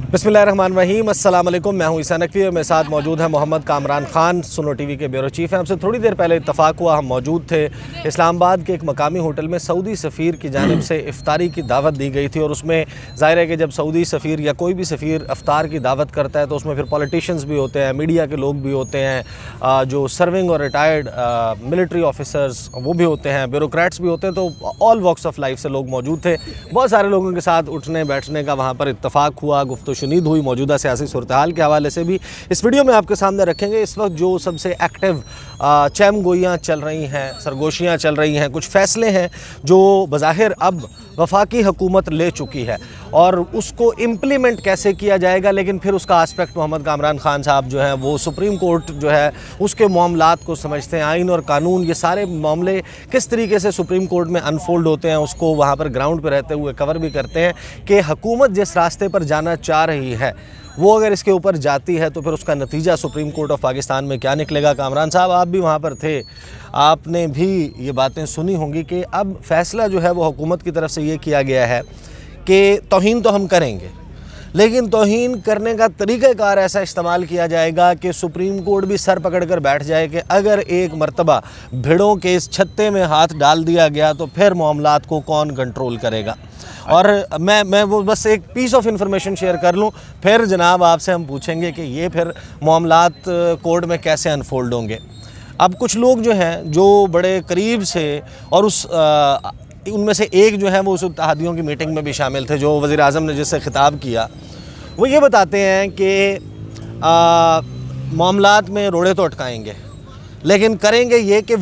बिस्मिल्लाहिर्रहमानिर्रहीम, अस्सलाम वालेकुम। मैं हूं ईसा नकवी और मेरे साथ मौजूद है मोहम्मद कामरान ख़ान, सुनो टीवी के ब्यूरो चीफ़ हैं। हमसे थोड़ी देर पहले इत्तफ़ाक़ हुआ, हम मौजूद थे इस्लामाबाद के एक मकामी होटल में। सऊदी सफ़ीर की जानिब से इफ़्तारी की दावत दी गई थी और उसमें ज़ाहिर है कि जब सऊदी सफ़ीर या कोई भी सफ़ीर इफ़्तार की दावत करता है तो उसमें फिर पॉलिटिशियंस भी होते हैं, मीडिया के लोग भी होते हैं, जो सर्विंग और रिटायर्ड मिलिट्री ऑफिसर्स वो भी होते हैं, ब्यूरोक्रेट्स भी होते हैं। तो ऑल वॉक्स ऑफ लाइफ से लोग मौजूद थे। बहुत सारे लोगों के साथ उठने बैठने का वहाँ पर इत्तफ़ाक़ हुआ, गुफ्तगू हुई, मौजूदा सियासी सूरत-ए-हाल के हवाले से भी इस वीडियो में आपके सामने रखेंगे। इस वक्त जो सबसे एक्टिव चैमगोइयाँ चल रही हैं, सरगोशियाँ चल रही हैं, कुछ फ़ैसले हैं जो बज़ाहिर अब वफाकी हुकूमत ले चुकी है और उसको इम्प्लीमेंट कैसे किया जाएगा, लेकिन फिर उसका आस्पेक्ट मोहम्मद कामरान ख़ान साहब जो हैं वो सुप्रीम कोर्ट जो है उसके मामलात को समझते हैं। आइन और कानून, ये सारे मामले किस तरीके से सुप्रीम कोर्ट में अनफोल्ड होते हैं उसको वहाँ पर ग्राउंड पर रहते हुए कवर भी करते हैं कि हुकूमत जिस रास्ते पर जाना चाह रही है वो अगर इसके ऊपर जाती है तो फिर उसका नतीजा सुप्रीम कोर्ट ऑफ पाकिस्तान में क्या निकलेगा। कामरान साहब, आप भी वहाँ पर थे, आपने भी ये बातें सुनी होंगी कि अब फ़ैसला जो है वो हुकूमत की तरफ से ये किया गया है कि तौहीन तो हम करेंगे, लेकिन तौहीन करने का तरीक़ाकार ऐसा इस्तेमाल किया जाएगा कि सुप्रीम कोर्ट भी सर पकड़ कर बैठ जाए कि अगर एक मरतबा भिड़ों के इस छत्ते में हाथ डाल दिया गया तो फिर मामलात को कौन कंट्रोल करेगा। और मैं वो बस एक पीस ऑफ इंफॉर्मेशन शेयर कर लूँ, फिर जनाब आपसे हम पूछेंगे कि ये फिर मामलात कोर्ट में कैसे अनफोल्ड होंगे। अब कुछ लोग जो हैं जो बड़े करीब से और उनमें से एक जो है वो उस इत्तेहादियों की मीटिंग में भी शामिल थे, जो वज़ीर आज़म ने जिससे खिताब किया, वो ये बताते हैं कि मामलात में रोड़े तो अटकाएंगे, लेकिन करेंगे ये कि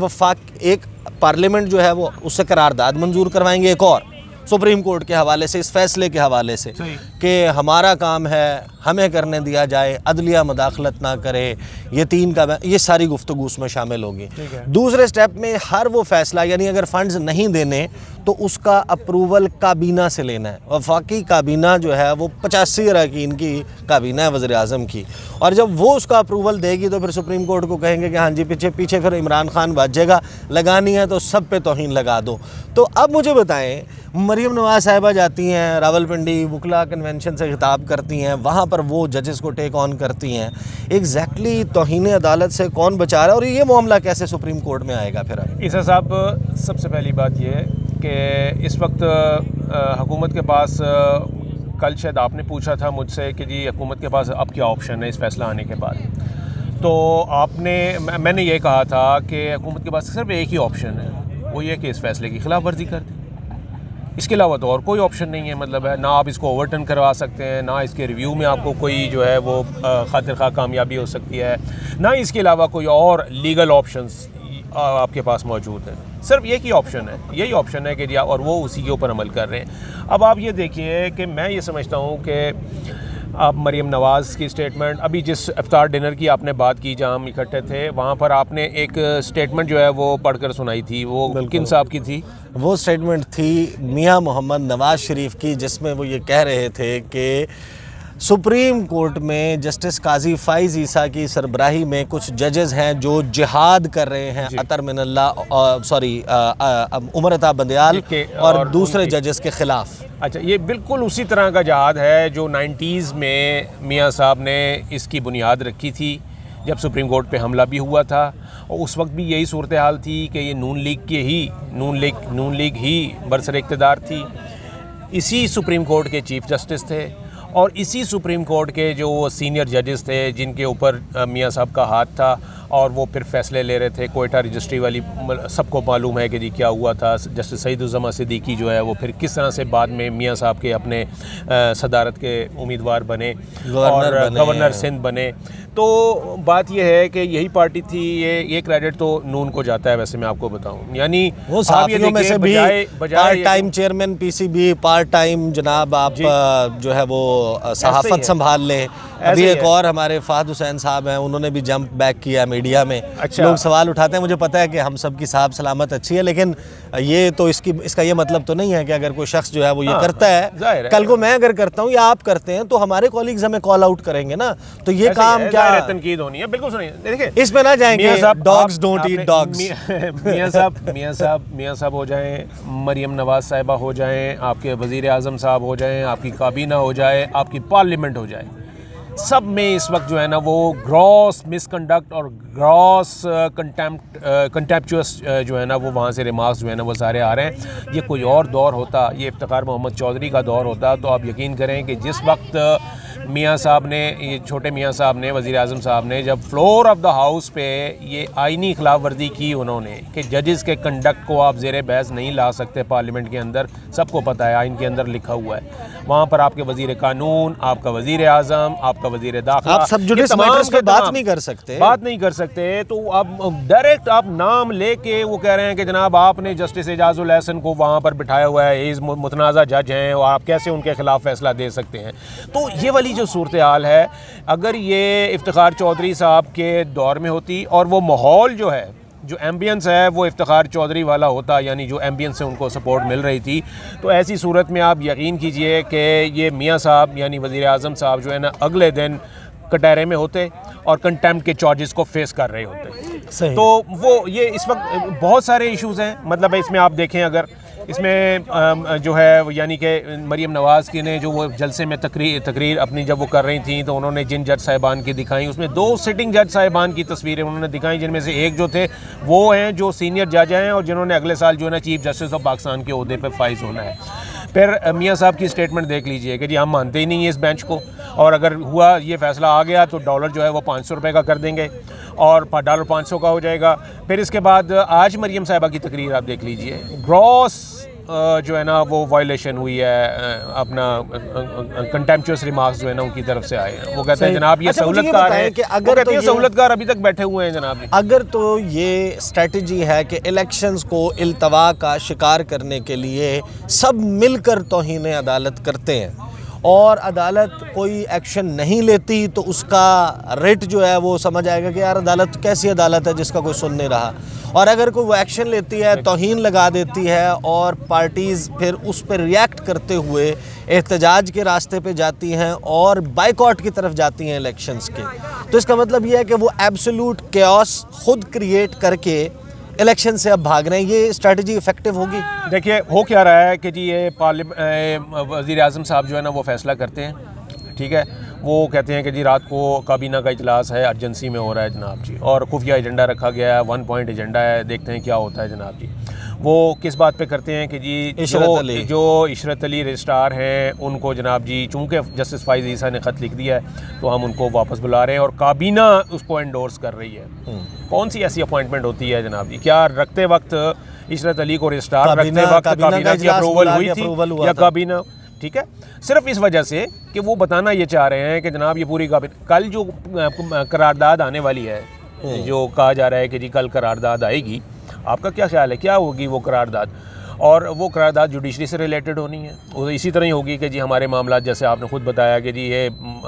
एक पार्लियामेंट जो है वो उससे करारदाद मंजूर करवाएंगे, एक और सुप्रीम कोर्ट के हवाले से, इस फैसले के हवाले से कि हमारा काम है, हमें करने दिया जाए, अदलिया मदाखलत ना करे, ये सारी गुफ्तगू उसमें शामिल होगी। दूसरे स्टेप में हर वो फ़ैसला, यानी अगर फ़ंड्स नहीं देने तो उसका अप्रूवल काबीना से लेना है। वफाकी काबीना जो है वो 85 अरकान की काबीना है वज़ीर आज़म की, और जब वो उसका अप्रूवल देगी तो फिर सुप्रीम कोर्ट को कहेंगे कि हाँ जी पीछे फिर इमरान खान बाजेगा, लगानी है तो सब पे तौहीन लगा दो। तो अब मुझे बताएं, मरीम नवाज़ साहिबा जाती हैं रावलपिंडी, वकला कन्वेंशन से खिताब करती हैं, वहाँ पर वो जजेस को टेक ऑन करती हैं। एग्जैक्टली तौहीन अदालत से कौन बचा रहा है और ये मामला कैसे सुप्रीम कोर्ट में आएगा फिर? अब ईसा साहब, सबसे पहली बात ये है कि इस वक्त हुकूमत के पास, कल शायद आपने पूछा था मुझसे कि जी हुकूमत के पास अब क्या ऑप्शन है इस फैसला आने के बाद, तो मैंने ये कहा था कि हुकूमत के पास सिर्फ एक ही ऑप्शन है, वो ये कि इस फैसले की खिलाफ वर्जी कर दें। इसके अलावा तो और कोई ऑप्शन नहीं है। मतलब है ना आप इसको ओवरटर्न करवा सकते हैं, ना इसके रिव्यू में आपको कोई जो है वो खातिर खा कामयाबी हो सकती है, ना इसके अलावा कोई और लीगल ऑप्शंस आपके पास मौजूद हैं। सिर्फ एक ही ऑप्शन है, यही ऑप्शन है कि जी, और वो उसी के ऊपर अमल कर रहे हैं। अब आप ये देखिए कि मैं ये समझता हूँ कि आप मरीम नवाज़ की स्टेटमेंट, अभी जिस इफ्तार डिनर की आपने बात की जहाँ हम इकट्ठे थे, वहाँ पर आपने एक स्टेटमेंट जो है वो पढ़कर सुनाई थी, वो किन साहब की थी? वो स्टेटमेंट थी मियाँ मोहम्मद नवाज़ शरीफ की, जिसमें वो ये कह रहे थे कि सुप्रीम कोर्ट में जस्टिस काजी फ़ाइज़ ईसा की सरबराही में कुछ जजेस हैं जो जिहाद कर रहे हैं अतर मिनल्लाह, उमर अता बंदयाल और दूसरे जजेस के ख़िलाफ़। अच्छा, ये बिल्कुल उसी तरह का जहाद है जो 90s में मियाँ साहब ने इसकी बुनियाद रखी थी जब सुप्रीम कोर्ट पे हमला भी हुआ था, और उस वक्त भी यही सूरत हाल थी कि ये नून लीग ही बरसर इक़्तिदार थी। इसी सुप्रीम कोर्ट के चीफ़ जस्टिस थे और इसी सुप्रीम कोर्ट के जो सीनियर जजेस थे जिनके ऊपर मियाँ साहब का हाथ था, और वो फिर फैसले ले रहे थे। कोयटा रजिस्ट्री वाली सबको मालूम है कि जी क्या हुआ था। जस्टिस सईदुज़्ज़मा सिद्दीकी जो है वो फिर किस तरह से बाद में मियाँ साहब के अपने सदारत के उम्मीदवार बने और गवर्नर सिंध बने। तो बात यह है कि यही पार्टी थी, ये क्रेडिट तो नून को जाता है। वैसे मैं आपको बताऊं, यानी वो साथियों में से भी part time chairman PCB, part time जनाब आप जो है वो सहाफ़त संभाल लें, अभी ही एक है। और हमारे फहद हुसैन साहब हैं, उन्होंने भी जंप बैक किया मीडिया में। अच्छा। लोग सवाल उठाते हैं, मुझे पता है कि हम सब की साहब सलामत अच्छी है, लेकिन ये तो इसका ये मतलब तो नहीं है कि अगर कोई शख्स जो है वो ये हाँ, करता जाहिर है, है। कल को मैं अगर करता हूँ या आप करते हैं तो हमारे कॉलीग्स हमें कॉल आउट करेंगे ना, तो ये ऐसे ही काम है, क्या जाहिर है, तनकीद होनी है। बिल्कुल सुनिए, देखिए इस पे ना जाएंगे, मियां साहब, डॉग्स आप- डोंट ईट आपने- डॉग्स। मियां साहब हो जाएं, मरियम नवाज साहिबा हो जाएं, आपके वज़ीर आज़म साहब हो जाएं, आपकी काबीना हो जाए, आपकी पार्लियामेंट हो जाए, सब में इस वक्त जो है ना वो ग्रॉस मिसकंडक्ट और ग्रॉस कंटेम्पचुअस जो है ना वो वहाँ से रिमार्क्स जो है ना वो सारे आ रहे हैं। ये कोई और दौर होता, ये इफ्तिखार मोहम्मद चौधरी का दौर होता, तो आप यकीन करें कि जिस वक्त मियां साहब ने, ये छोटे मियां साहब ने, वज़ीर आज़म साहब ने जब फ्लोर ऑफ द हाउस पे ये आइनी खिलाफ वर्जी की उन्होंने कि जजेस के कंडक्ट को आप ज़ेर बहस नहीं ला सकते पार्लियामेंट के अंदर, सबको पता है, आइन के अंदर लिखा हुआ है। वहाँ पर आपके वज़ीर कानून, आपका वज़ीर आज़म, आपका वज़ीर दाखिला, आप सब जुडिस मैटर्स पे बात नहीं कर सकते। बात नहीं कर सकते। तो अब डायरेक्ट आप नाम लेके वो कह रहे हैं कि जनाब आपने जस्टिस एजाजुल एहसन को वहाँ पर बिठाया हुआ है, इस मुतनाज़ा जज हैं और आप कैसे उनके खिलाफ फैसला दे सकते हैं। तो ये वाली जो सूरत हाल है, अगर ये इफ्तिखार चौधरी साहब के दौर में होती और वो माहौल जो है, जो एम्बियंस है वो इफ्तिखार चौधरी वाला होता, यानी जो एम्बियंस से उनको सपोर्ट मिल रही थी, तो ऐसी सूरत में आप यकीन कीजिए कि ये मियां साहब यानी वज़ीर आज़म साहब जो है ना अगले दिन कटहरे में होते और कंटेम्प्ट के चार्जेस को फेस कर रहे होते। सही। तो वो ये इस वक्त बहुत सारे इश्यूज़ हैं, मतलब इसमें आप देखें, अगर इसमें जो है यानी कि मरियम नवाज़ की ने जो वो जलसे में तकरीर अपनी जब वो कर रही थी, तो उन्होंने जिन जज साहिबान की दिखाई, उसमें 2 सिटिंग जज साहिबान की तस्वीरें उन्होंने दिखाई, जिनमें से एक जो थे वो हैं जो सीनियर जज हैं और जिन्होंने अगले साल जो है ना चीफ जस्टिस ऑफ पाकिस्तान के ओहदे पर फाइज होना है। फिर मियां साहब की स्टेटमेंट देख लीजिए कि जी हम मानते ही नहीं है इस बेंच को, और अगर हुआ ये फैसला आ गया तो डॉलर जो है वो 500 रुपये का कर देंगे और डॉलर 500 का हो जाएगा। फिर इसके बाद आज मरियम साहिबा की तकरीर आप देख लीजिए, ग्रॉस जो है ना वो वायलेशन हुई है, अपना कंटेम्पचुअस रिमार्क्स जो है ना उनकी तरफ से आए हैं। वो कहते हैं जनाब ये अच्छा, मुझे ये सहूलतकार बताएं है, कि वो अगर कहते तो हैं ये- सहूलतकार अभी तक बैठे हुए हैं जनाब जी। अगर तो ये स्ट्रेटजी है कि इलेक्शंस को इल्तवा का शिकार करने के लिए सब मिलकर तौहीन अदालत करते हैं और अदालत कोई एक्शन नहीं लेती, तो उसका रेट जो है वो समझ आएगा कि यार अदालत कैसी अदालत है जिसका कोई सुन नहीं रहा, और अगर कोई वो एक्शन लेती है, तौहीन लगा देती है और पार्टीज़ फिर उस पर रिएक्ट करते हुए एहतजाज के रास्ते पे जाती हैं और बाइकआउट की तरफ जाती हैं इलेक्शंस के, तो इसका मतलब ये है कि वो एब्सोल्यूट केओस खुद क्रिएट करके इलेक्शन से अब भाग रहे हैं। ये स्ट्रेटजी इफेक्टिव होगी? देखिए हो क्या रहा है कि जी ये वज़ीर आज़म साहब जो है ना वो फ़ैसला करते हैं, ठीक है, वो कहते हैं कि जी रात को काबीना का इजलास है, अर्जेंसी में हो रहा है जनाब जी, और खुफिया एजेंडा रखा गया है, 1 पॉइंट एजेंडा है, देखते हैं क्या होता है जनाब जी। वो किस बात पे करते हैं कि जी जो इशरत अली रजिस्ट्रार हैं उनको जनाब जी, चूँकि जस्टिस फाइज़ ईसा ने ख़त लिख दिया है तो हम उनको वापस बुला रहे हैं और काबीना उसको एंडोर्स कर रही है। कौन सी ऐसी अपॉइंटमेंट होती है जनाब जी? क्या रखते वक्त इशरत अली को रजिस्ट्रार रखते वक्त काबीना की अप्रूवल हुई थी या काबीना? ठीक है, सिर्फ इस वजह से कि वो बताना ये चाह रहे हैं कि जनाब ये पूरी काबीना, कल जो करारदाद आने वाली है, जो कहा जा रहा है कि जी कल करारदाद आएगी, आपका क्या ख्याल है क्या होगी वो करारदाद? और वो करारदाद जुडिशरी से रिलेटेड होनी है, वो इसी तरह ही होगी कि जी हमारे मामलात, जैसे आपने खुद बताया कि जी ये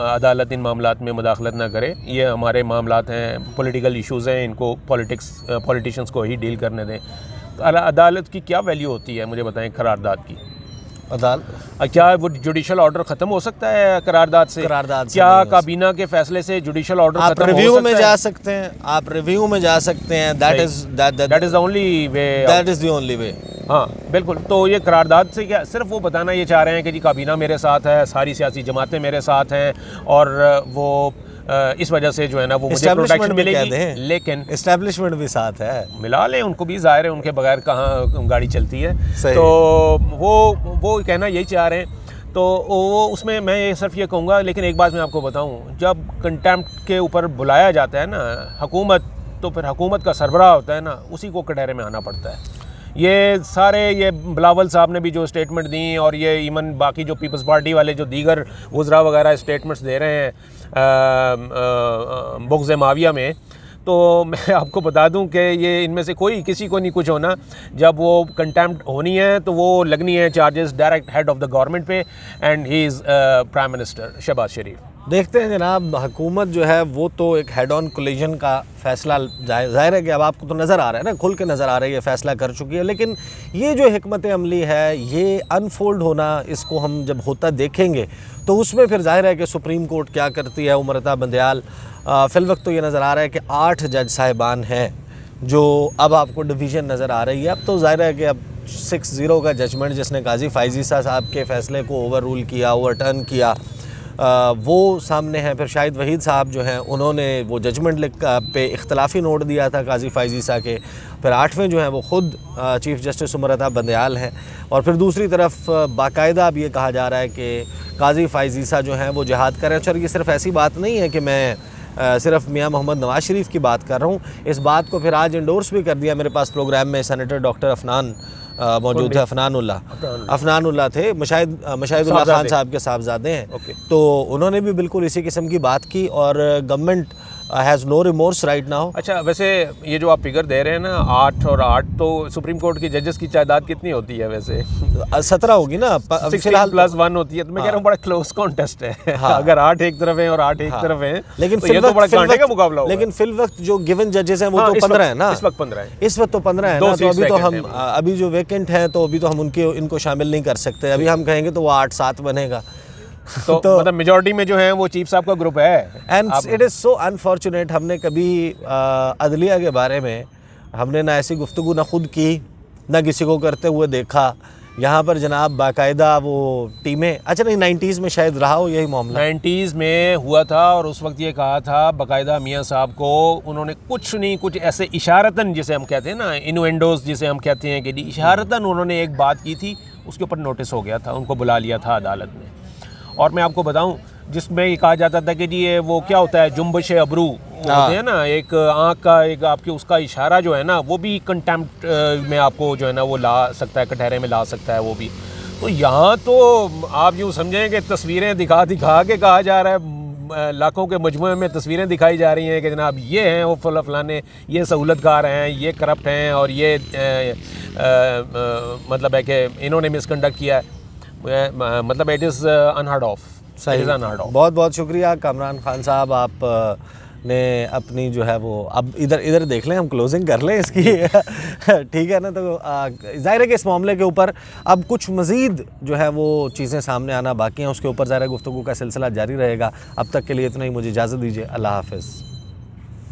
अदालत इन मामलात में मुदाखलत ना करे, ये हमारे मामलात हैं, पॉलिटिकल इश्यूज़ हैं, इनको पॉलिटिशियंस को ही डील करने दें। तो अदालत की क्या वैल्यू होती है मुझे बताएं करारदाद की? क्या वो जुडिशल ऑर्डर ख़त्म हो सकता है करारदाद से? क्या काबीना के फैसले से जुडिशल ऑर्डर आप खत्म रिव्यू हो में सकता जा है? सकते हैं, आप रिव्यू में जा सकते हैं, that is the only way, that is the only way. हाँ बिल्कुल। तो ये करारदाद से क्या सिर्फ वो बताना ये चाह रहे हैं कि जी काबीना मेरे साथ है, सारी सियासी जमातें मेरे साथ हैं और वो इस वजह से जो है ना वो मुझे प्रोटेक्शन मिलेगी, लेकिन एस्टैब्लिशमेंट भी साथ है, मिला लें उनको भी, ज़ाहिर है उनके बगैर कहाँ गाड़ी चलती है। तो वो कहना यही चाह रहे हैं। तो वो उसमें मैं ये सिर्फ ये कहूँगा, लेकिन एक बात मैं आपको बताऊँ, जब कंटेम्प्ट के ऊपर बुलाया जाता है ना हुकूमत, तो फिर हुकूमत का सरबराह होता है ना, उसी को कटहरे में आना पड़ता है। ये सारे ये बिलावल साहब ने भी जो स्टेटमेंट दी और ये इवन बाकी जो पीपल्स पार्टी वाले जो दीगर वज़रा वगैरह स्टेटमेंट्स दे रहे हैं बुग़्ज़-ए-माविया में, तो मैं आपको बता दूं कि ये इनमें से कोई किसी को नहीं कुछ होना। जब वो कंटेम्प्ट होनी है तो वो लगनी है charges direct head of the government पे, and he is prime minister Shahbaz Sharif. देखते हैं जनाब, हुकूमत जो है वो तो एक हेड ऑन कोलिजन का फ़ैसला, ज़ाहिर है कि अब आपको तो नज़र आ रहा है ना, खुल के नज़र आ रहा है, ये फ़ैसला कर चुकी है। लेकिन ये जो हिकमत अमली है, ये अनफोल्ड होना, इसको हम जब होता देखेंगे तो उसमें फिर ज़ाहिर है कि सुप्रीम कोर्ट क्या करती है। उमरता बंदयाल फ़िलवक्त तो ये नज़र आ रहा है कि 8 जज साहिबान हैं जो अब आपको डिवीज़न नज़र आ रही है। अब तो ज़ाहिर है कि अब 6-0 का जजमेंट जिसने काजी फ़ाइज़ साहब के फ़ैसले को ओवर रूल किया, ओवरटर्न किया, वो सामने है। फिर शाहिद वहीद साहब जो हैं उन्होंने वो जजमेंट पे इख्तलाफी नोट दिया था काजी फ़ाइज़ के। फिर 8वें जो हैं वो ख़ुद चीफ़ जस्टिस उमरता बंदयाल हैं। और फिर दूसरी तरफ बाकायदा अब ये कहा जा रहा है कि काजी फ़ाइज़ जो हैं वो जिहाद करें। और ये सिर्फ ऐसी बात नहीं है कि मैं सिर्फ मियां मोहम्मद नवाज़ शरीफ की बात कर रहा हूँ, इस बात को फिर आज इंडोर्स भी कर दिया। मेरे पास प्रोग्राम में सेनेटर डॉक्टर अफनान मौजूद थे, अफनानुल्लाह थे, मुशाहिदुल्लाह खान साहब के साहबजादे हैं। तो उन्होंने भी बिल्कुल इसी किस्म की बात की और government has no remorse right now. अच्छा, वैसे ये जो आप फिगर दे रहे हैं ना 8 और 8, तो सुप्रीम कोर्ट की जजेस की तादाद कितनी होती है वैसे? 17 होगी ना, 16 + 1 होती है। तो मैं कह रहा हूँ बड़ा क्लोज कॉन्टेस्ट है। हाँ। अगर 8 एक तरफ है और 8 एक तरफ है, लेकिन तो ये तो बड़ा कांटे का मुकाबला होगा। लेकिन फिल वक्त जो गिवन जजेस हैं वो तो 15 है ना, इस वक्त 15 है, इस वक्त तो 15 है ना। तो अभी तो हम अभी जो वेकेंट हैं तो अभी तो हम इनको शामिल नहीं कर सकते। अभी हम कहेंगे तो वो 8-7 बनेगा। तो मतलब मेजॉरिटी में जो है वो चीफ साहब का ग्रुप है। And it is so unfortunate, हमने कभी अदलिया के बारे में हमने ना ऐसी गुफ्तगू ना खुद की ना किसी को करते हुए देखा। यहाँ पर जनाब बाकायदा वो टीमें, अच्छा नहीं 90s में शायद रहा हो यही मामला, 90s में हुआ था। और उस वक्त ये कहा था बाकायदा मियाँ साहब को, उन्होंने कुछ नहीं, कुछ ऐसे इशारतन, जिसे हम कहते हैं ना इनुएंडोज जिसे हम कहते हैं, कि इशारतन उन्होंने एक बात की थी, उसके ऊपर नोटिस हो गया था, उनको बुला लिया था अदालत में। और मैं आपको बताऊं, जिसमें ये कहा जाता था कि जी ये वो क्या होता है, जुम्बश अबरू होते हैं ना, एक आँख का एक आपके उसका इशारा जो है ना, वो भी कंटेम्प्ट में आपको जो है ना वो ला सकता है, कटहरे में ला सकता है वो भी। तो यहाँ तो आप यूँ समझें कि तस्वीरें दिखा के कहा जा रहा है, लाखों के मजमूए में तस्वीरें दिखाई जा रही हैं कि जनाब ये हैं वो फलाने, ये सहूलतकार हैं, ये करप्ट हैं, और ये मतलब है कि इन्होंने मिसकंडक्ट किया है। मतलब इट इज़ अनहर्ड ऑफ, सही, बहुत बहुत शुक्रिया कामरान खान साहब, आप ने अपनी जो है वो, अब इधर देख लें, हम क्लोजिंग कर लें इसकी ठीक है ना। तो ज़ाहिर है कि इस मामले के ऊपर अब कुछ मज़ीद जो है वो चीज़ें सामने आना बाकी हैं, उसके ऊपर ज़ाहिर है गुफ्तगू का सिलसिला जारी रहेगा। अब तक के लिए इतना ही, मुझे इजाज़त दीजिए, अल्लाह हाफ़िज़।